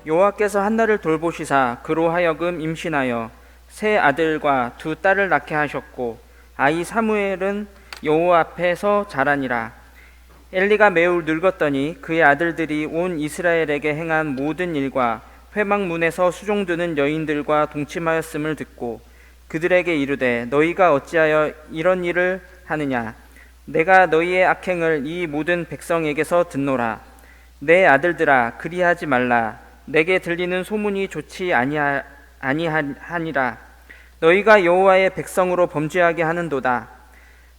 여호와께서 한나를 돌보시사 그로 하여금 임신하여 세 아들과 두 딸을 낳게 하셨고 아이 사무엘은 여호와 앞에서 자라니라. 엘리가 매우 늙었더니 그의 아들들이 온 이스라엘에게 행한 모든 일과 회막문에서 수종드는 여인들과 동침하였음을 듣고 그들에게 이르되 너희가 어찌하여 이런 일을 하느냐. 내가 너희의 악행을 이 모든 백성에게서 듣노라. 내 아들들아 그리하지 말라. 내게 들리는 소문이 좋지 아니하니라. 너희가 여호와의 백성으로 범죄하게 하는도다.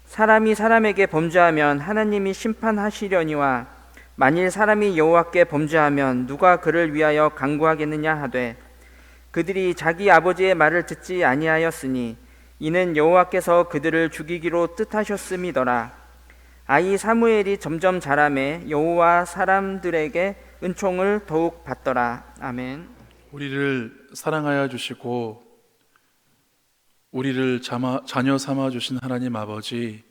사람이 사람에게 범죄하면 하나님이 심판하시려니와 만일 사람이 여호와께 범죄하면 누가 그를 위하여 간구하겠느냐 하되 그들이 자기 아버지의 말을 듣지 아니하였으니 이는 여호와께서 그들을 죽이기로 뜻하셨음이더라. 아이 사무엘이 점점 자라매 여호와 사람들에게 은총을 더욱 받더라. 아멘. 우리를 사랑하여 주시고 우리를 자녀 삼아 주신 하나님 아버지,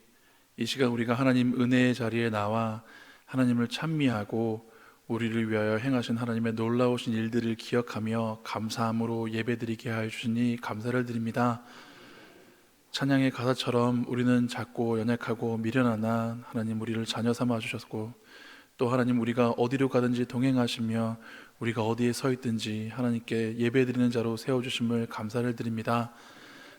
이 시간 우리가 하나님 은혜의 자리에 나와 하나님을 찬미하고 우리를 위하여 행하신 하나님의 놀라우신 일들을 기억하며 감사함으로 예배드리게 하여 주시니 감사를 드립니다. 찬양의 가사처럼 우리는 작고 연약하고 미련하나 하나님 우리를 자녀 삼아 주셨고, 또 하나님 우리가 어디로 가든지 동행하시며 우리가 어디에 서 있든지 하나님께 예배드리는 자로 세워주심을 감사를 드립니다.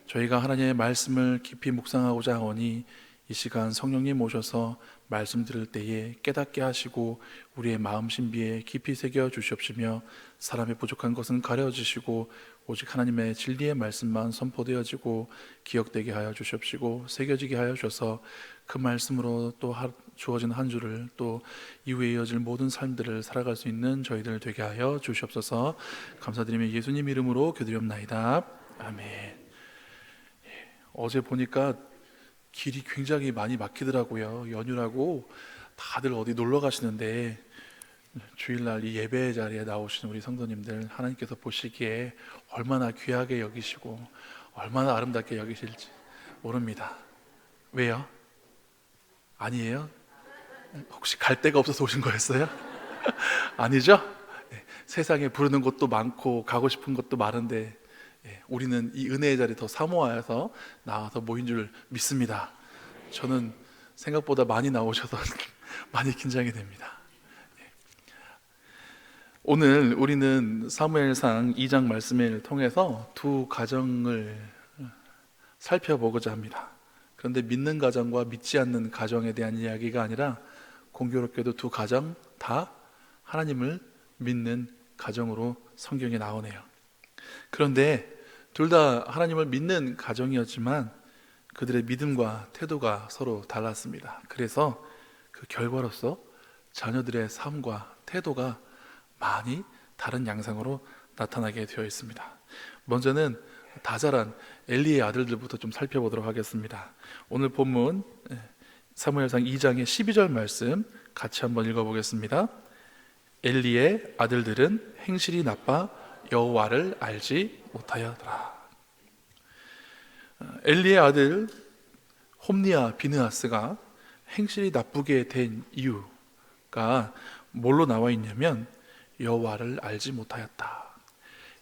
저희가 하나님의 말씀을 깊이 묵상하고자 하오니 이 시간 성령님 오셔서 말씀 들을 때에 깨닫게 하시고 우리의 마음 신비에 깊이 새겨 주시옵시며 사람의 부족한 것은 가려주시고 오직 하나님의 진리의 말씀만 선포되어지고 기억되게 하여 주시옵시고 새겨지게 하여 주셔서 그 말씀으로 또 주어진 한 주를 또 이후에 이어질 모든 삶들을 살아갈 수 있는 저희들 되게 하여 주시옵소서. 감사드리며 예수님 이름으로 기도드리옵나이다. 아멘. 어제 보니까 길이 굉장히 많이 막히더라고요. 연휴라고 다들 어디 놀러 가시는데 주일날 이 예배 자리에 나오신 우리 성도님들 하나님께서 보시기에 얼마나 귀하게 여기시고 얼마나 아름답게 여기실지 모릅니다. 왜요? 아니에요? 혹시 갈 데가 없어서 오신 거였어요? 아니죠? 세상에 부르는 곳도 많고 가고 싶은 곳도 많은데 우리는 이 은혜의 자리 더 사모하여서 나와서 모인 줄 믿습니다. 저는 생각보다 많이 나오셔서 많이 긴장이 됩니다. 오늘 우리는 사무엘상 2장 말씀을 통해서 두 가정을 살펴보고자 합니다. 그런데 믿는 가정과 믿지 않는 가정에 대한 이야기가 아니라 공교롭게도 두 가정 다 하나님을 믿는 가정으로 성경에 나오네요. 그런데 둘 다 하나님을 믿는 가정이었지만 그들의 믿음과 태도가 서로 달랐습니다. 그래서 그 결과로서 자녀들의 삶과 태도가 많이 다른 양상으로 나타나게 되어 있습니다. 먼저는 다 자란 엘리의 아들들부터 좀 살펴보도록 하겠습니다. 오늘 본문 사무엘상 2장의 12절 말씀 같이 한번 읽어보겠습니다. 엘리의 아들들은 행실이 나빠 여호와를 알지 못하였더라. 엘리의 아들 홈니와 비느하스가 행실이 나쁘게 된 이유가 뭘로 나와 있냐면 여호와를 알지 못하였다.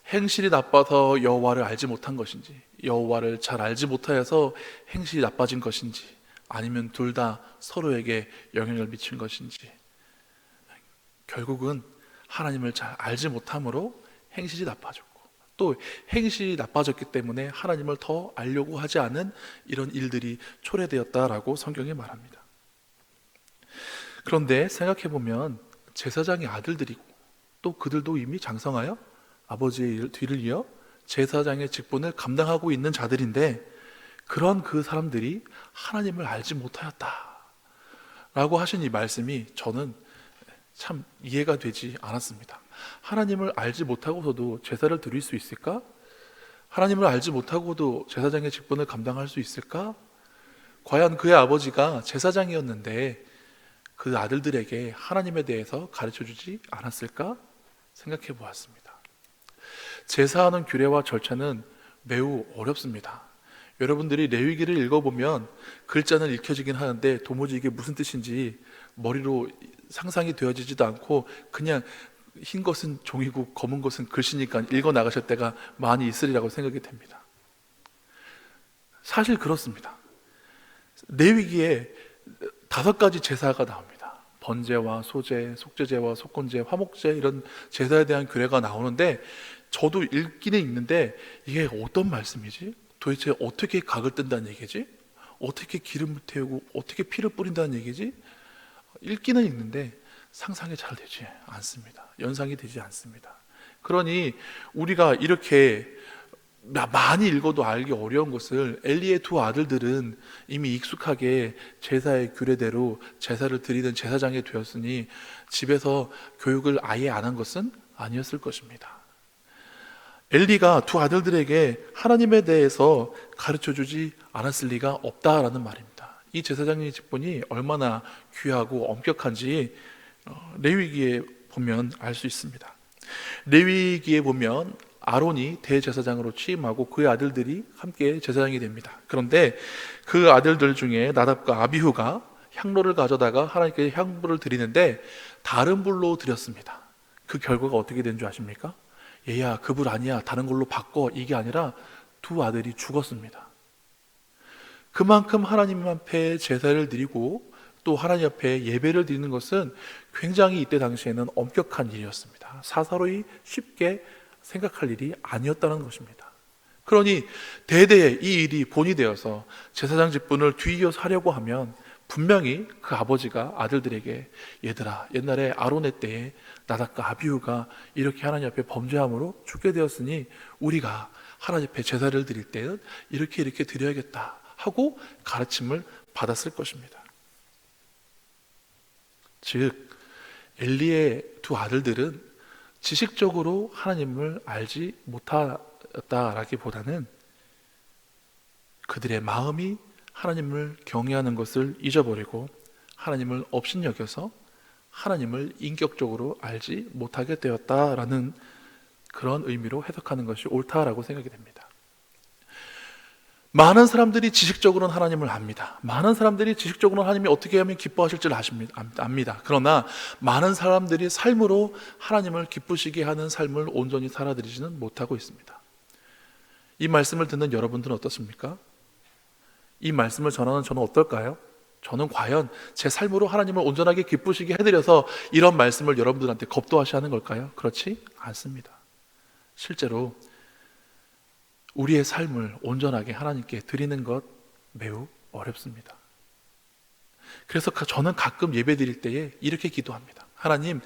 행실이 나빠서 여호와를 알지 못한 것인지, 여호와를 잘 알지 못하여서 행실이 나빠진 것인지, 아니면 둘 다 서로에게 영향을 미친 것인지, 결국은 하나님을 잘 알지 못함으로 행실이 나빠졌고, 또 행실이 나빠졌기 때문에 하나님을 더 알려고 하지 않은 이런 일들이 초래되었다라고 성경이 말합니다. 그런데 생각해보면 제사장의 아들들이고 또 그들도 이미 장성하여 아버지의 뒤를 이어 제사장의 직분을 감당하고 있는 자들인데, 그런 그 사람들이 하나님을 알지 못하였다 라고 하신 이 말씀이 저는 참 이해가 되지 않았습니다. 하나님을 알지 못하고서도 제사를 드릴 수 있을까? 하나님을 알지 못하고도 제사장의 직분을 감당할 수 있을까? 과연 그의 아버지가 제사장이었는데 그 아들들에게 하나님에 대해서 가르쳐주지 않았을까? 생각해 보았습니다. 제사하는 규례와 절차는 매우 어렵습니다. 여러분들이 레위기를 읽어보면 글자는 읽혀지긴 하는데 도무지 이게 무슨 뜻인지 머리로 상상이 되어지지도 않고 그냥 흰 것은 종이고 검은 것은 글씨니까 읽어 나가실 때가 많이 있으리라고 생각이 됩니다. 사실 그렇습니다. 레위기에 5가지 제사가 나옵니다. 번제와 소제, 속죄제와 속건제, 화목제 이런 제사에 대한 규례가 나오는데 저도 읽기는 읽는데 이게 어떤 말씀이지? 도대체 어떻게 각을 뜬다는 얘기지? 어떻게 기름을 태우고 어떻게 피를 뿌린다는 얘기지? 읽기는 읽는데 상상이 잘 되지 않습니다. 연상이 되지 않습니다. 그러니 우리가 이렇게 많이 읽어도 알기 어려운 것을 엘리의 2 아들들은 이미 익숙하게 제사의 규례대로 제사를 드리는 제사장이 되었으니 집에서 교육을 아예 안 한 것은 아니었을 것입니다. 엘리가 2 아들들에게 하나님에 대해서 가르쳐주지 않았을 리가 없다라는 말입니다. 이 제사장의 직분이 얼마나 귀하고 엄격한지 레위기에 보면 알 수 있습니다. 레위기에 보면 아론이 대제사장으로 취임하고 그의 아들들이 함께 제사장이 됩니다. 그런데 그 아들들 중에 나답과 아비후가 향로를 가져다가 하나님께 향불을 드리는데 다른 불로 드렸습니다. 그 결과가 어떻게 된 줄 아십니까? 얘야, 그 불 아니야, 다른 걸로 바꿔, 이게 아니라 2 아들이 죽었습니다. 그만큼 하나님 앞에 제사를 드리고 또 하나님 앞에 예배를 드리는 것은 굉장히 이때 당시에는 엄격한 일이었습니다. 사사로이 쉽게 생각할 일이 아니었다는 것입니다. 그러니 대대에 이 일이 본이 되어서 제사장 직분을 뒤이어서 하려고 하면 분명히 그 아버지가 아들들에게 얘들아, 옛날에 아론의 때에 나답과 아비후가 이렇게 하나님 앞에 범죄함으로 죽게 되었으니 우리가 하나님 앞에 제사를 드릴 때는 이렇게 드려야겠다 하고 가르침을 받았을 것입니다. 즉 엘리의 2 아들들은 지식적으로 하나님을 알지 못하였다라기보다는 그들의 마음이 하나님을 경외하는 것을 잊어버리고 하나님을 업신여겨서 하나님을 인격적으로 알지 못하게 되었다라는 그런 의미로 해석하는 것이 옳다라고 생각이 됩니다. 많은 사람들이 지식적으로는 하나님을 압니다. 많은 사람들이 지식적으로는 하나님이 어떻게 하면 기뻐하실지를 압니다. 그러나 많은 사람들이 삶으로 하나님을 기쁘시게 하는 삶을 온전히 살아들이지는 못하고 있습니다. 이 말씀을 듣는 여러분들은 어떻습니까? 이 말씀을 전하는 저는 어떨까요? 저는 과연 제 삶으로 하나님을 온전하게 기쁘시게 해드려서 이런 말씀을 여러분들한테 겁도하시 하는 걸까요? 그렇지 않습니다. 실제로 우리의 삶을 온전하게 하나님께 드리는 것 매우 어렵습니다. 그래서 저는 가끔 예배 드릴 때에 이렇게 기도합니다. 하나님,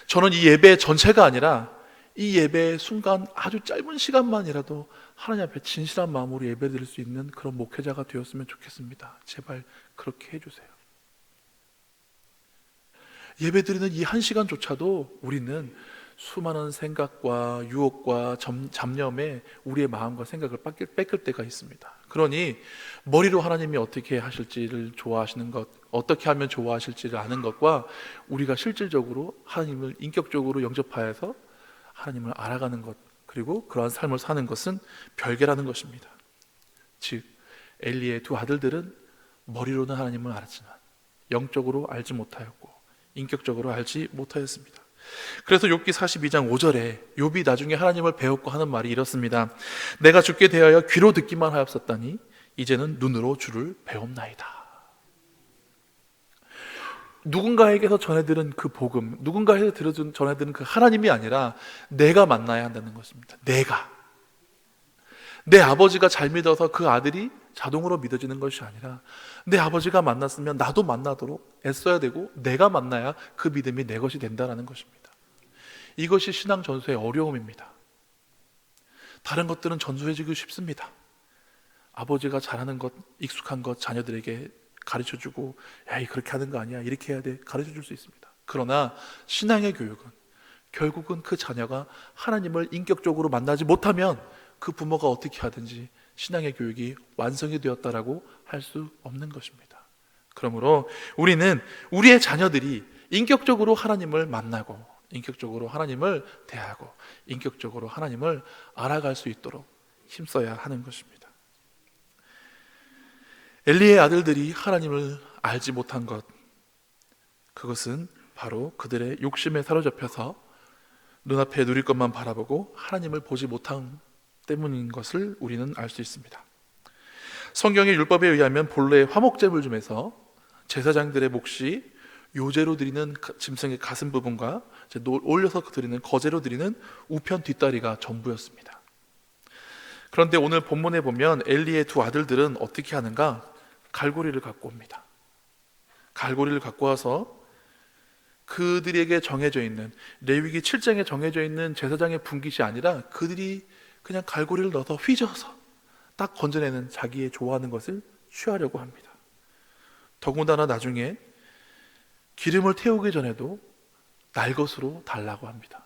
저는 이 예배 전체가 아니라 이 예배의 순간 아주 짧은 시간만이라도 하나님 앞에 진실한 마음으로 예배 드릴 수 있는 그런 목회자가 되었으면 좋겠습니다. 제발 그렇게 해주세요. 예배 드리는 이 1시간조차도 우리는 수많은 생각과 유혹과 잡념에 우리의 마음과 생각을 뺏길 때가 있습니다. 그러니 머리로 하나님이 어떻게 하실지를 좋아하시는 것, 어떻게 하면 좋아하실지를 아는 것과 우리가 실질적으로 하나님을 인격적으로 영접하여서 하나님을 알아가는 것, 그리고 그러한 삶을 사는 것은 별개라는 것입니다. 즉 엘리의 2 아들들은 머리로는 하나님을 알았지만 영적으로 알지 못하였고 인격적으로 알지 못하였습니다. 그래서 욥기 42장 5절에 욥이 나중에 하나님을 배웠고 하는 말이 이렇습니다. 내가 죽게 되하여 귀로 듣기만 하였었다니 이제는 눈으로 주를 배웠나이다. 누군가에게서 전해들은 그 복음, 누군가에게서 전해들은 그 하나님이 아니라 내가 만나야 한다는 것입니다. 내 아버지가 잘 믿어서 그 아들이 자동으로 믿어지는 것이 아니라 내 아버지가 만났으면 나도 만나도록 애써야 되고 내가 만나야 그 믿음이 내 것이 된다는 것입니다. 이것이 신앙 전수의 어려움입니다. 다른 것들은 전수해지기 쉽습니다. 아버지가 잘하는 것, 익숙한 것 자녀들에게 가르쳐주고 야, 그렇게 하는 거 아니야, 이렇게 해야 돼, 가르쳐줄 수 있습니다. 그러나 신앙의 교육은 결국은 그 자녀가 하나님을 인격적으로 만나지 못하면 그 부모가 어떻게 하든지 신앙의 교육이 완성이 되었다라고 할 수 없는 것입니다. 그러므로 우리는 우리의 자녀들이 인격적으로 하나님을 만나고 인격적으로 하나님을 대하고 인격적으로 하나님을 알아갈 수 있도록 힘써야 하는 것입니다. 엘리의 아들들이 하나님을 알지 못한 것, 그것은 바로 그들의 욕심에 사로잡혀서 눈앞에 누릴 것만 바라보고 하나님을 보지 못한 때문인 것을 우리는 알 수 있습니다. 성경의 율법에 의하면 본래 화목제물 중에서 제사장들의 몫이 요제로 드리는 짐승의 가슴 부분과 올려서 드리는 거제로 드리는 우편 뒷다리가 전부였습니다. 그런데 오늘 본문에 보면 엘리의 두 아들들은 어떻게 하는가? 갈고리를 갖고 옵니다. 갈고리를 갖고 와서 그들에게 정해져 있는, 레위기 7장에 정해져 있는 제사장의 분깃이 아니라 그들이 그냥 갈고리를 넣어서 휘저어서 딱 건져내는 자기의 좋아하는 것을 취하려고 합니다. 더군다나 나중에 기름을 태우기 전에도 날 것으로 달라고 합니다.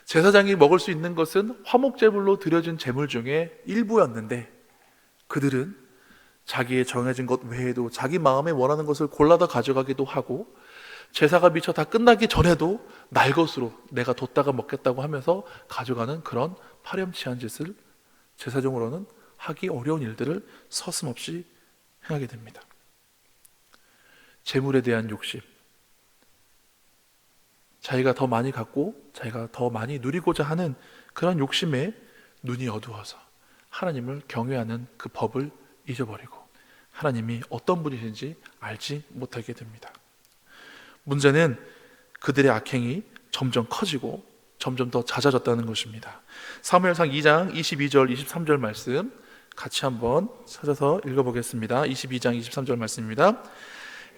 제사장이 먹을 수 있는 것은 화목제물로 드려진 제물 중에 일부였는데 그들은 자기의 정해진 것 외에도 자기 마음에 원하는 것을 골라다 가져가기도 하고 제사가 미처 다 끝나기 전에도 날 것으로 내가 뒀다가 먹겠다고 하면서 가져가는 그런 파렴치한 짓을, 제사적으로는 하기 어려운 일들을 서슴없이 행하게 됩니다. 재물에 대한 욕심, 자기가 더 많이 갖고 자기가 더 많이 누리고자 하는 그런 욕심에 눈이 어두워서 하나님을 경외하는 그 법을 잊어버리고 하나님이 어떤 분이신지 알지 못하게 됩니다. 문제는 그들의 악행이 점점 커지고 점점 더 잦아졌다는 것입니다. 사무엘상 2장 22절 23절 말씀 같이 한번 찾아서 읽어보겠습니다. 22장 23절 말씀입니다.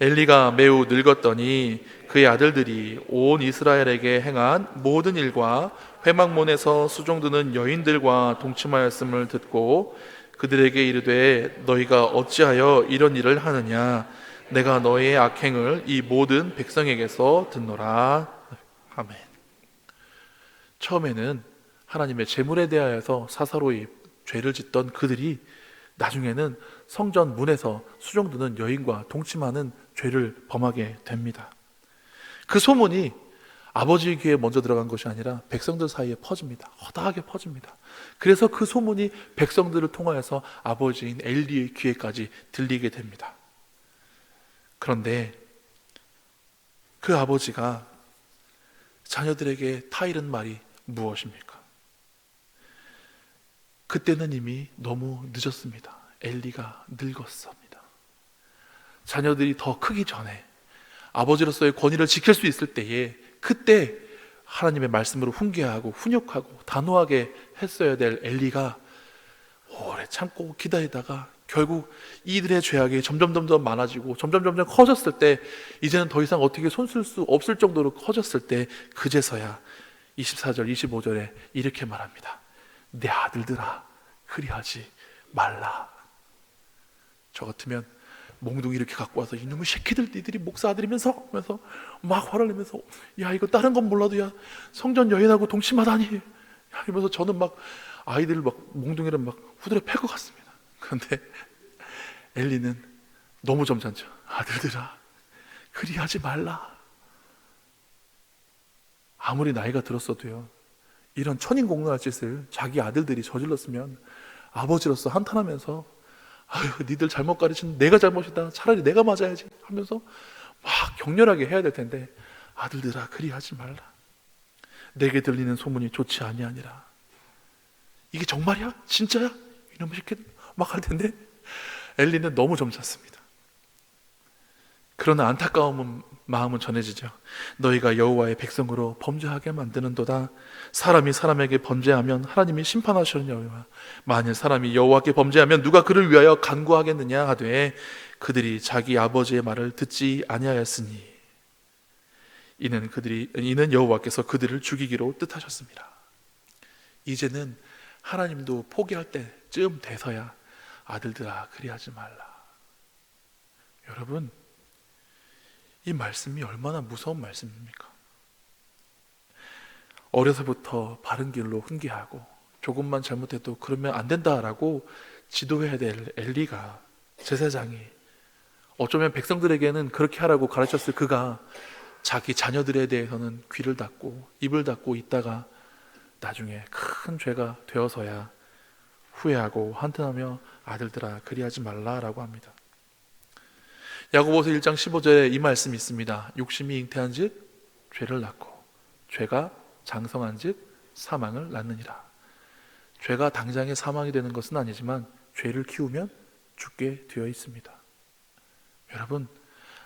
엘리가 매우 늙었더니 그의 아들들이 온 이스라엘에게 행한 모든 일과 회막문에서 수종드는 여인들과 동침하였음을 듣고 그들에게 이르되 너희가 어찌하여 이런 일을 하느냐? 내가 너희의 악행을 이 모든 백성에게서 듣노라. 아멘. 처음에는 하나님의 제물에 대하여서 사사로이 죄를 짓던 그들이 나중에는 성전 문에서 수종드는 여인과 동침하는 죄를 범하게 됩니다. 그 소문이 아버지의 귀에 먼저 들어간 것이 아니라 백성들 사이에 퍼집니다. 허다하게 퍼집니다. 그래서 그 소문이 백성들을 통하여서 아버지인 엘리의 귀에까지 들리게 됩니다. 그런데 그 아버지가 자녀들에게 타이른 말이 무엇입니까? 그때는 이미 너무 늦었습니다. 엘리가 늙었습니다. 자녀들이 더 크기 전에 아버지로서의 권위를 지킬 수 있을 때에 그때 하나님의 말씀으로 훈계하고 훈육하고 단호하게 했어야 될 엘리가 오래 참고 기다리다가 결국 이들의 죄악이 점점 많아지고 점점 커졌을 때 이제는 더 이상 어떻게 손쓸 수 없을 정도로 커졌을 때 그제서야 24절 25절에 이렇게 말합니다. 내 아들들아 그리하지 말라. 저 같으면 몽둥이 이렇게 갖고 와서 이놈의 새끼들 니들이 목사 아들이면서 하면서 막 화를 내면서 야 이거 다른 건 몰라도 야 성전 여인하고 동침하다니 야 이러면서 저는 막 아이들을 막 몽둥이를 막 후드려 팰 것 같습니다. 그런데 엘리는 너무 점잖죠. 아들들아 그리하지 말라. 아무리 나이가 들었어도요 이런 천인공노할 짓을 자기 아들들이 저질렀으면 아버지로서 한탄하면서 아유 니들 잘못 가르친 내가 잘못이다 차라리 내가 맞아야지 하면서 막 격렬하게 해야 될 텐데 아들들아 그리하지 말라. 내게 들리는 소문이 좋지 아니하니라. 이게 정말이야? 진짜야? 이놈의 새끼 막 할 텐데 엘리는 너무 점잖습니다. 그러나 안타까운 마음은 전해지죠. 너희가 여호와의 백성으로 범죄하게 만드는도다. 사람이 사람에게 범죄하면 하나님이 심판하시려니와 만일 사람이 여호와께 범죄하면 누가 그를 위하여 간구하겠느냐 하되 그들이 자기 아버지의 말을 듣지 아니하였으니 이는 여호와께서 그들을 죽이기로 뜻하셨습니다. 이제는 하나님도 포기할 때쯤 돼서야 아들들아 그리하지 말라. 여러분 이 말씀이 얼마나 무서운 말씀입니까? 어려서부터 바른 길로 훈계하고 조금만 잘못해도 그러면 안 된다라고 지도해야 될 엘리가 제사장이 어쩌면 백성들에게는 그렇게 하라고 가르쳤을 그가 자기 자녀들에 대해서는 귀를 닫고 입을 닫고 있다가 나중에 큰 죄가 되어서야 후회하고 한탄하며 아들들아 그리하지 말라라고 합니다. 야고보서 1장 15절에 이 말씀이 있습니다. 욕심이 잉태한 즉 죄를 낳고 죄가 장성한 즉 사망을 낳느니라. 죄가 당장의 사망이 되는 것은 아니지만 죄를 키우면 죽게 되어 있습니다. 여러분,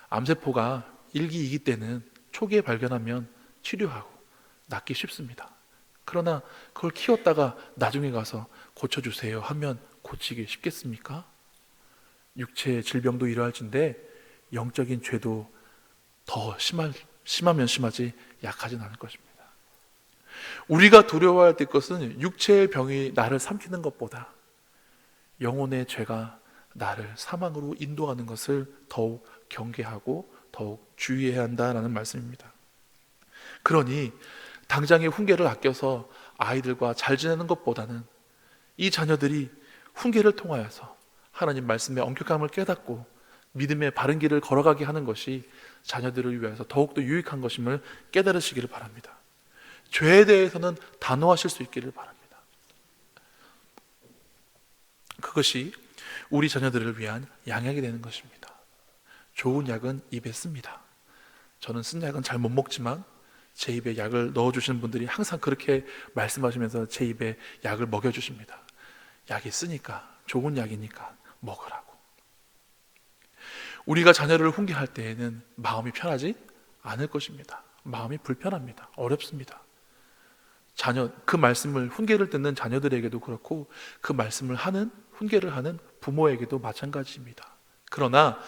암세포가 1기, 2기 때는 초기에 발견하면 치료하고 낫기 쉽습니다. 그러나 그걸 키웠다가 나중에 가서 고쳐주세요 하면 고치기 쉽겠습니까? 육체의 질병도 이러할진데 영적인 죄도 더 심하면 심하지 약하진 않을 것입니다. 우리가 두려워해야 될 것은 육체의 병이 나를 삼키는 것보다 영혼의 죄가 나를 사망으로 인도하는 것을 더욱 경계하고 더욱 주의해야 한다라는 말씀입니다. 그러니 당장의 훈계를 아껴서 아이들과 잘 지내는 것보다는 이 자녀들이 훈계를 통하여서 하나님 말씀의 엄격함을 깨닫고 믿음의 바른 길을 걸어가게 하는 것이 자녀들을 위해서 더욱더 유익한 것임을 깨달으시기를 바랍니다. 죄에 대해서는 단호하실 수 있기를 바랍니다. 그것이 우리 자녀들을 위한 양약이 되는 것입니다. 좋은 약은 입에 씁니다. 저는 쓴 약은 잘 못 먹지만 제 입에 약을 넣어주시는 분들이 항상 그렇게 말씀하시면서 제 입에 약을 먹여주십니다. 약이 쓰니까, 좋은 약이니까 먹으라고. 우리가 자녀를 훈계할 때에는 마음이 편하지 않을 것입니다. 마음이 불편합니다. 어렵습니다. 그 말씀을, 훈계를 듣는 자녀들에게도 그렇고 그 말씀을 하는, 훈계를 하는 부모에게도 마찬가지입니다. 그러나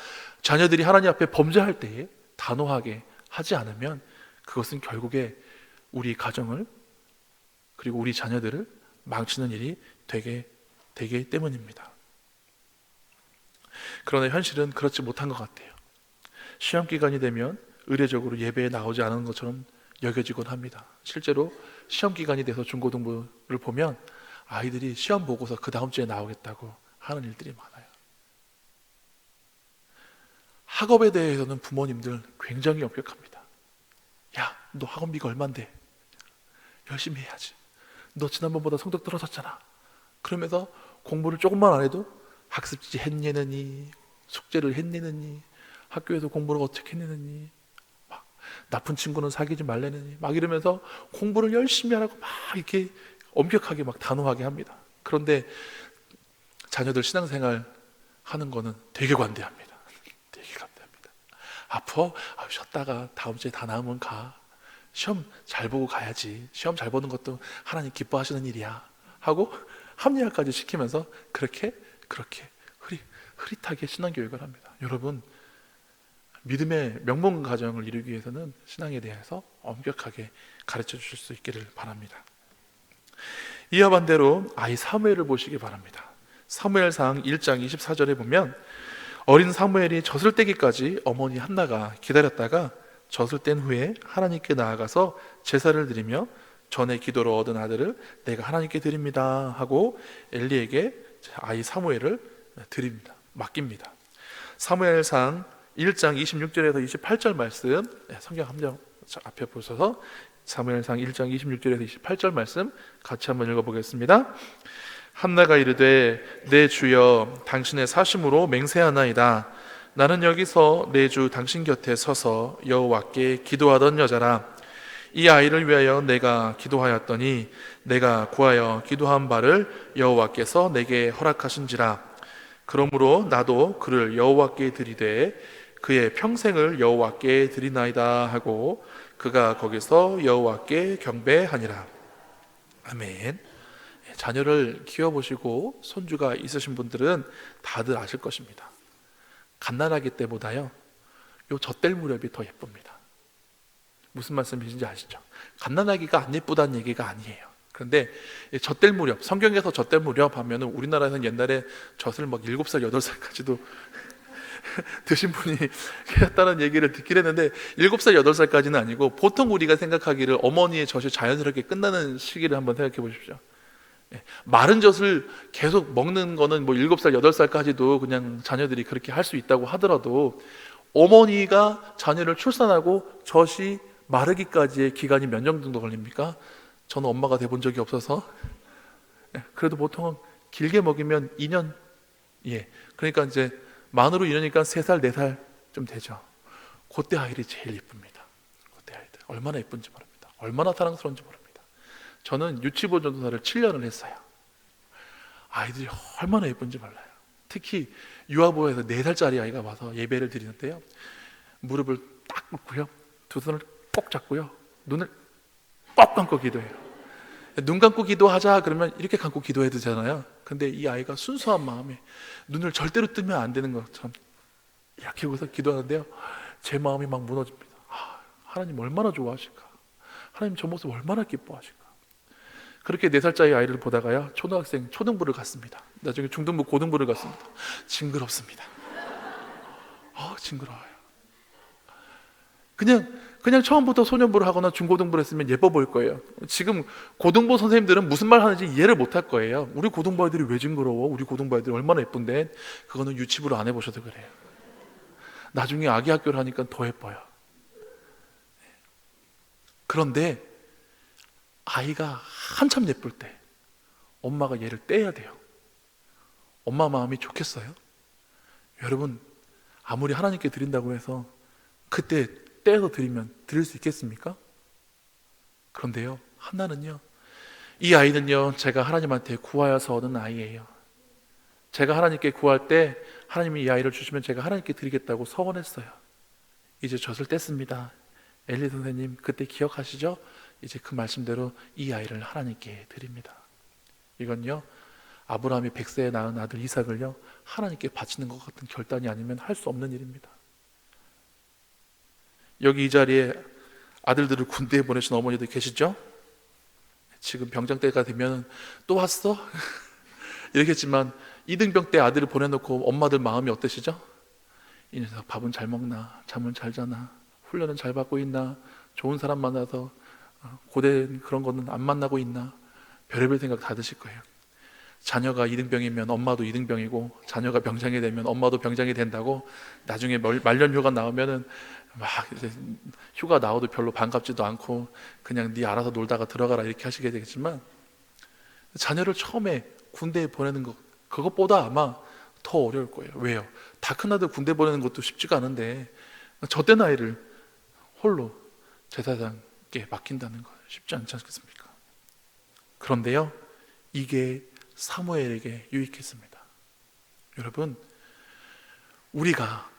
자녀들이 하나님 앞에 범죄할 때에 단호하게 하지 않으면 그것은 결국에 우리 가정을, 그리고 우리 자녀들을 망치는 일이 되기 때문입니다. 그러나 현실은 그렇지 못한 것 같아요. 시험 기간이 되면 의례적으로 예배에 나오지 않은 것처럼 여겨지곤 합니다. 실제로 시험 기간이 돼서 중고등부를 보면 아이들이 시험 보고서 그 다음 주에 나오겠다고 하는 일들이 많아요. 학업에 대해서는 부모님들 굉장히 엄격합니다. 야, 너 학원비가 얼만데? 열심히 해야지. 너 지난번보다 성적 떨어졌잖아. 그러면서 공부를 조금만 안 해도 학습지 했느니, 숙제를 했느니, 학교에서 공부를 어떻게 했느니, 막 나쁜 친구는 사귀지 말래느니, 막 이러면서 공부를 열심히 하라고 막 이렇게 엄격하게 막 단호하게 합니다. 그런데 자녀들 신앙생활 하는 거는 되게 관대합니다. 되게 관대합니다. 아파? 쉬었다가 다음 주에 다 나으면 가. 시험 잘 보고 가야지. 시험 잘 보는 것도 하나님 기뻐하시는 일이야 하고 합리화까지 시키면서 그렇게 흐릿하게 신앙교육을 합니다. 여러분, 믿음의 명문 가정을 이루기 위해서는 신앙에 대해서 엄격하게 가르쳐 주실 수 있기를 바랍니다. 이와 반대로 아이 사무엘을 보시기 바랍니다. 사무엘상 1장 24절에 보면 어린 사무엘이 젖을 떼기까지 어머니 한나가 기다렸다가 젖을 뗀 후에 하나님께 나아가서 제사를 드리며 전에 기도로 얻은 아들을 내가 하나님께 드립니다 하고 엘리에게 아이 사무엘을 드립니다. 맡깁니다. 사무엘상 1장 26절에서 28절 말씀, 성경 함정 앞에 보셔서 사무엘상 1장 26절에서 28절 말씀 같이 한번 읽어보겠습니다. 한나가 이르되 내 주여 당신의 사심으로 맹세하나이다. 나는 여기서 내 주 당신 곁에 서서 여호와께 기도하던 여자라. 이 아이를 위하여 내가 기도하였더니 내가 구하여 기도한 바를 여호와께서 내게 허락하신지라. 그러므로 나도 그를 여호와께 드리되 그의 평생을 여호와께 드리나이다 하고 그가 거기서 여호와께 경배하니라. 아멘. 자녀를 키워보시고 손주가 있으신 분들은 다들 아실 것입니다. 갓난아기 때보다요, 요 젖될 무렵이 더 예쁩니다. 무슨 말씀이신지 아시죠? 갓난아기가 안 예쁘다는 얘기가 아니에요. 그런데 젖될 무렵, 성경에서 젖될 무렵 하면은 우리나라에서는 옛날에 젖을 막 7살, 8살까지도 드신 분이 계셨다는 얘기를 듣긴 했는데 7살, 8살까지는 아니고 보통 우리가 생각하기를 어머니의 젖이 자연스럽게 끝나는 시기를 한번 생각해 보십시오. 마른 젖을 계속 먹는 거는 뭐 7살, 8살까지도 그냥 자녀들이 그렇게 할 수 있다고 하더라도 어머니가 자녀를 출산하고 젖이 마르기까지의 기간이 몇 년 정도 걸립니까? 저는 엄마가 돼본 적이 없어서 그래도 보통은 길게 먹이면 2년, 그러니까 이제 만으로 2년이니까 3살, 4살 좀 되죠. 그때 아이들이 제일 예쁩니다. 그때 아이들 얼마나 예쁜지 모릅니다. 얼마나 사랑스러운지 모릅니다. 저는 유치원 전도사를 7년을 했어요. 아이들이 얼마나 예쁜지 몰라요. 특히 유아부에서 4살짜리 아이가 와서 예배를 드리는데요, 무릎을 딱 꿇고요, 두 손을 꼭 잡고요, 눈을 꼭 감고 기도해요. 눈 감고 기도하자 그러면 이렇게 감고 기도해야 되잖아요. 근데 이 아이가 순수한 마음에 눈을 절대로 뜨면 안 되는 것처럼 이렇게 하고서 기도하는데요, 제 마음이 막 무너집니다. 하나님 얼마나 좋아하실까, 하나님 저 모습 얼마나 기뻐하실까. 그렇게 4살짜리 아이를 보다가요, 초등학생 초등부를 갔습니다. 나중에 중등부 고등부를 갔습니다. 징그럽습니다. 징그러워요. 그냥 처음부터 소년부를 하거나 중고등부를 했으면 예뻐 보일 거예요. 지금 고등부 선생님들은 무슨 말 하는지 이해를 못 할 거예요. 우리 고등부 아이들이 왜 징그러워? 우리 고등부 아이들이 얼마나 예쁜데? 그거는 유치부를 안 해보셔도 그래요. 나중에 아기 학교를 하니까 더 예뻐요. 그런데 아이가 한참 예쁠 때 엄마가 얘를 떼야 돼요. 엄마 마음이 좋겠어요? 여러분, 아무리 하나님께 드린다고 해서 그때 떼서 드리면 드릴 수 있겠습니까? 그런데요, 한나는요, 이 아이는요, 제가 하나님한테 구하여서 얻은 아이예요. 제가 하나님께 구할 때 하나님이 이 아이를 주시면 제가 하나님께 드리겠다고 서원했어요. 이제 젖을 뗐습니다. 엘리 선생님 그때 기억하시죠? 이제 그 말씀대로 이 아이를 하나님께 드립니다. 이건요, 아브라함이 100세에 낳은 아들 이삭을요, 하나님께 바치는 것 같은 결단이 아니면 할 수 없는 일입니다. 여기 이 자리에 아들들을 군대에 보내신 어머니들 계시죠? 지금 병장 때가 되면 또 왔어? 이렇겠지만 이등병 때 아들을 보내놓고 엄마들 마음이 어떠시죠? 이 녀석 밥은 잘 먹나? 잠은 잘 자나? 훈련은 잘 받고 있나? 좋은 사람 만나서 고된 그런 거는 안 만나고 있나? 별의별 생각 다 드실 거예요. 자녀가 이등병이면 엄마도 이등병이고, 자녀가 병장이 되면 엄마도 병장이 된다고, 나중에 말년 휴가 나오면은 막 이제 휴가 나와도 별로 반갑지도 않고 그냥 네 알아서 놀다가 들어가라 이렇게 하시게 되겠지만, 자녀를 처음에 군대에 보내는 것, 그것보다 아마 더 어려울 거예요. 왜요? 다 큰 아들 군대 보내는 것도 쉽지가 않은데 저때 나이를 홀로 제사장께 맡긴다는 거 쉽지 않지 않겠습니까? 그런데요, 이게 사무엘에게 유익했습니다. 여러분, 우리가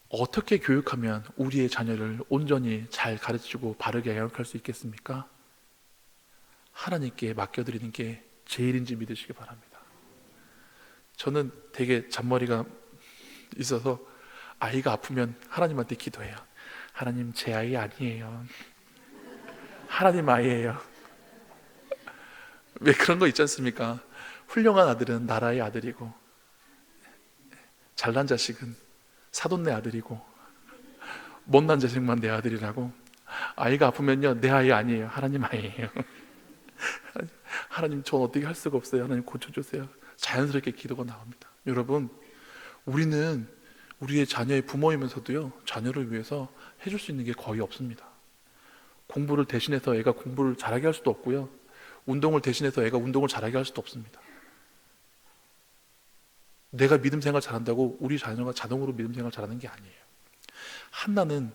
어떻게 교육하면 우리의 자녀를 온전히 잘 가르치고 바르게 양육할 수 있겠습니까? 하나님께 맡겨드리는 게 제일인지 믿으시기 바랍니다. 저는 되게 잔머리가 있어서 아이가 아프면 하나님한테 기도해요. 하나님, 제 아이 아니에요. 하나님 아이예요. 왜 그런 거 있지 않습니까? 훌륭한 아들은 나라의 아들이고, 잘난 자식은 사돈네 아들이고, 못난 자식만 내 아들이라고. 아이가 아프면요, 내 아이 아니에요. 하나님 아이예요. 하나님, 전 어떻게 할 수가 없어요. 하나님 고쳐주세요. 자연스럽게 기도가 나옵니다. 여러분, 우리는 우리의 자녀의 부모이면서도요, 자녀를 위해서 해줄 수 있는 게 거의 없습니다. 공부를 대신해서 애가 공부를 잘하게 할 수도 없고요, 운동을 대신해서 애가 운동을 잘하게 할 수도 없습니다. 내가 믿음 생활 잘한다고 우리 자녀가 자동으로 믿음 생활 잘하는 게 아니에요. 한나는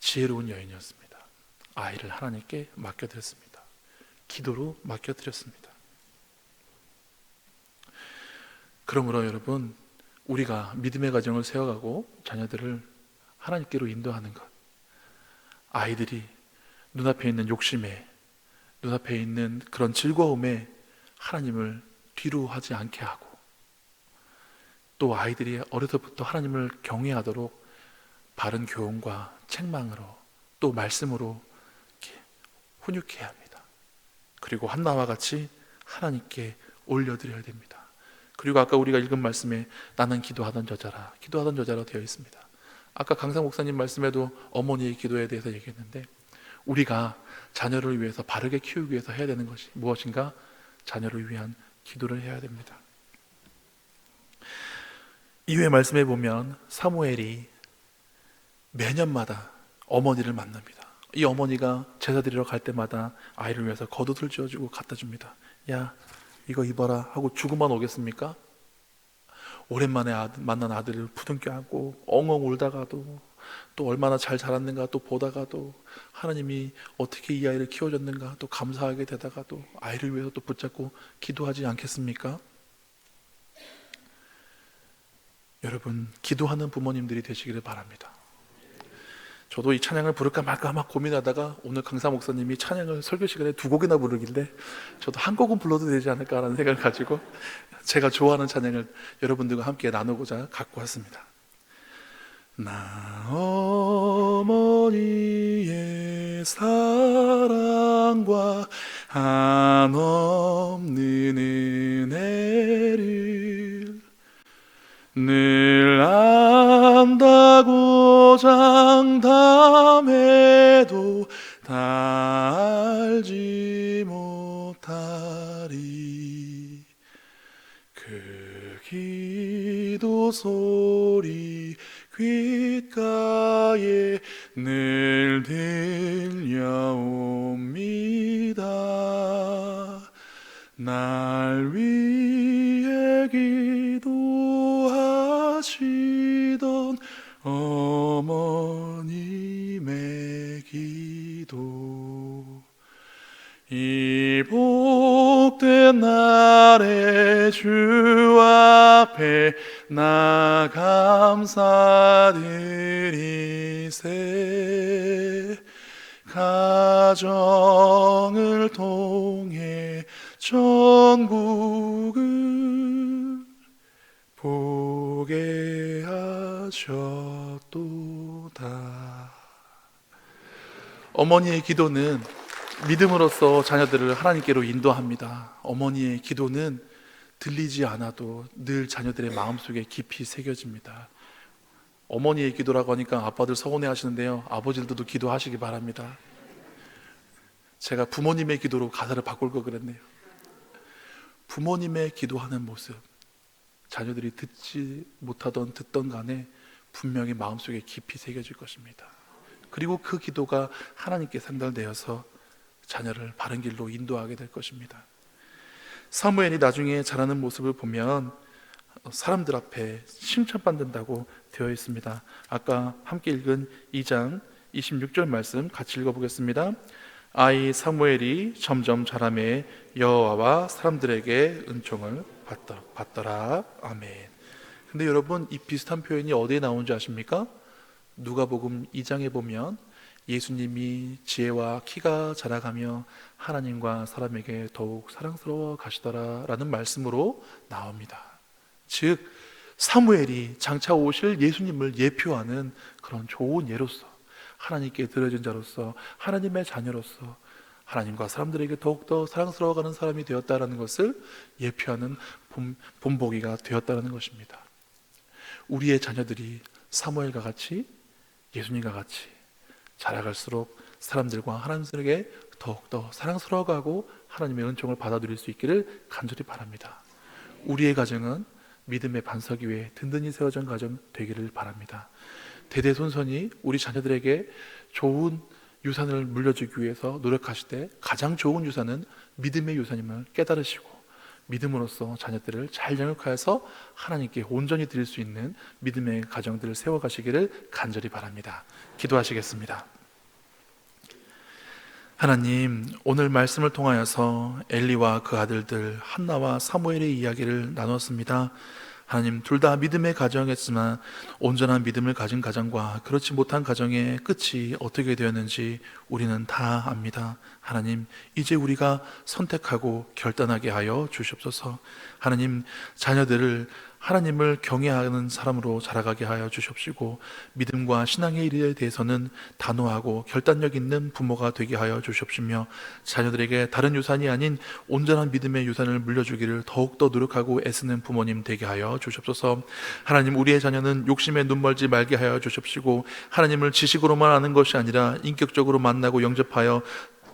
지혜로운 여인이었습니다. 아이를 하나님께 맡겨드렸습니다. 기도로 맡겨드렸습니다. 그러므로 여러분, 우리가 믿음의 가정을 세워가고 자녀들을 하나님께로 인도하는 것, 아이들이 눈앞에 있는 욕심에, 눈앞에 있는 그런 즐거움에 하나님을 뒤로 하지 않게 하고, 또 아이들이 어려서부터 하나님을 경외하도록 바른 교훈과 책망으로, 또 말씀으로 이렇게 훈육해야 합니다. 그리고 한나와 같이 하나님께 올려드려야 됩니다. 그리고 아까 우리가 읽은 말씀에 나는 기도하던 여자라, 기도하던 여자라 되어 있습니다. 아까 강상 목사님 말씀에도 어머니의 기도에 대해서 얘기했는데, 우리가 자녀를 위해서 바르게 키우기 위해서 해야 되는 것이 무엇인가? 자녀를 위한 기도를 해야 됩니다. 이후에 말씀해 보면 사무엘이 매년마다 어머니를 만납니다. 이 어머니가 제사 드리러 갈 때마다 아이를 위해서 겉옷을 쥐어주고 갖다 줍니다. 야, 이거 입어라 하고 주고만 오겠습니까? 오랜만에 만난 아들을 부둥켜 안고 엉엉 울다가도 또 얼마나 잘 자랐는가 또 보다가 또 하나님이 어떻게 이 아이를 키워줬는가 또 감사하게 되다가 또 아이를 위해서 또 붙잡고 기도하지 않겠습니까? 여러분, 기도하는 부모님들이 되시기를 바랍니다. 저도 이 찬양을 부를까 말까 막 고민하다가 오늘 강사 목사님이 찬양을 설교 시간에 2곡이나 부르길래 저도 한 곡은 불러도 되지 않을까라는 생각을 가지고 제가 좋아하는 찬양을 여러분들과 함께 나누고자 갖고 왔습니다. 나 어머니의 사랑과 한없는 은혜를 늘 안다고 장담해도 다 알지 못하리. 그 기도 소리 귓가에 늘 들려옵니다. 날 위해 기도하시던 어머님의 기도, 이 복된 날에 주 앞에 나 감사드리세. 가정을 통해 전국을 보게 하셨도다. 어머니의 기도는 믿음으로써 자녀들을 하나님께로 인도합니다. 어머니의 기도는 들리지 않아도 늘 자녀들의 마음속에 깊이 새겨집니다. 어머니의 기도라고 하니까 아빠들 서운해 하시는데요, 아버지들도 기도하시기 바랍니다. 제가 부모님의 기도로 가사를 바꿀 걸 그랬네요. 부모님의 기도하는 모습, 자녀들이 듣지 못하던 듣던 간에 분명히 마음속에 깊이 새겨질 것입니다. 그리고 그 기도가 하나님께 상달되어서 자녀를 바른 길로 인도하게 될 것입니다. 사무엘이 나중에 자라는 모습을 보면 사람들 앞에 칭찬받는다고 되어 있습니다. 아까 함께 읽은 2장 26절 말씀 같이 읽어보겠습니다. 아이 사무엘이 점점 자라매 여호와와 사람들에게 은총을 받더라. 아멘. 근데 여러분, 이 비슷한 표현이 어디에 나오는지 아십니까? 누가복음 2장에 보면 예수님이 지혜와 키가 자라가며 하나님과 사람에게 더욱 사랑스러워 가시더라 라는 말씀으로 나옵니다. 즉 사무엘이 장차 오실 예수님을 예표하는 그런 좋은 예로서, 하나님께 드려진 자로서, 하나님의 자녀로서 하나님과 사람들에게 더욱더 사랑스러워가는 사람이 되었다는 것을 예표하는 본보기가 되었다는 것입니다. 우리의 자녀들이 사무엘과 같이, 예수님과 같이 자라갈수록 사람들과 하나님에게 더욱더 사랑스러워가고 하나님의 은총을 받아들일 수 있기를 간절히 바랍니다. 우리의 가정은 믿음의 반석 위에 든든히 세워진 가정 되기를 바랍니다. 대대손손이 우리 자녀들에게 좋은 유산을 물려주기 위해서 노력하실 때 가장 좋은 유산은 믿음의 유산임을 깨달으시고 믿음으로써 자녀들을 잘 양육하여서 하나님께 온전히 드릴 수 있는 믿음의 가정들을 세워가시기를 간절히 바랍니다. 기도하시겠습니다. 하나님, 오늘 말씀을 통하여서 엘리와 그 아들들 한나와 사무엘의 이야기를 나눴습니다. 하나님, 둘 다 믿음의 가정이었지만 온전한 믿음을 가진 가정과 그렇지 못한 가정의 끝이 어떻게 되었는지 우리는 다 압니다. 하나님, 이제 우리가 선택하고 결단하게 하여 주시옵소서. 하나님, 자녀들을 하나님을 경외하는 사람으로 자라가게 하여 주시옵시고 믿음과 신앙의 일에 대해서는 단호하고 결단력 있는 부모가 되게 하여 주시옵시며 자녀들에게 다른 유산이 아닌 온전한 믿음의 유산을 물려주기를 더욱더 노력하고 애쓰는 부모님 되게 하여 주시옵소서. 하나님, 우리의 자녀는 욕심에 눈멀지 말게 하여 주시옵시고 하나님을 지식으로만 아는 것이 아니라 인격적으로 만나고 영접하여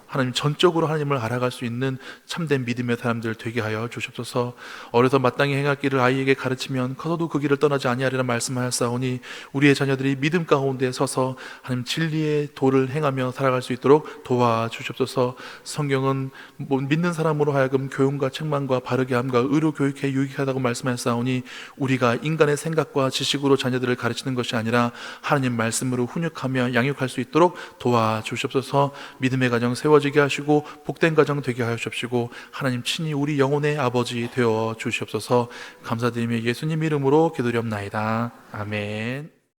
하나님 전적으로 하나님을 알아갈 수 있는 참된 믿음의 사람들 되게 하여 주시옵소서. 어려서 마땅히 행할 길을 아이에게 가르치면 커서도 그 길을 떠나지 아니하리라 말씀하였사오니 우리의 자녀들이 믿음 가운데 서서 하나님 진리의 도를 행하며 살아갈 수 있도록 도와주시옵소서. 성경은 믿는 사람으로 하여금 교훈과 책망과 바르게 함과 의로 교육해 유익하다고 말씀하였사오니 우리가 인간의 생각과 지식으로 자녀들을 가르치는 것이 아니라 하나님 말씀으로 훈육하며 양육할 수 있도록 도와주시옵소서. 믿음의 가정 세워지게 하시고 복된 가정 되게 하시옵시고 하나님 친히 우리 영혼의 아버지 되어 주시옵소서. 감사드리며 예수님 이름으로 기도드리옵나이다. 아멘.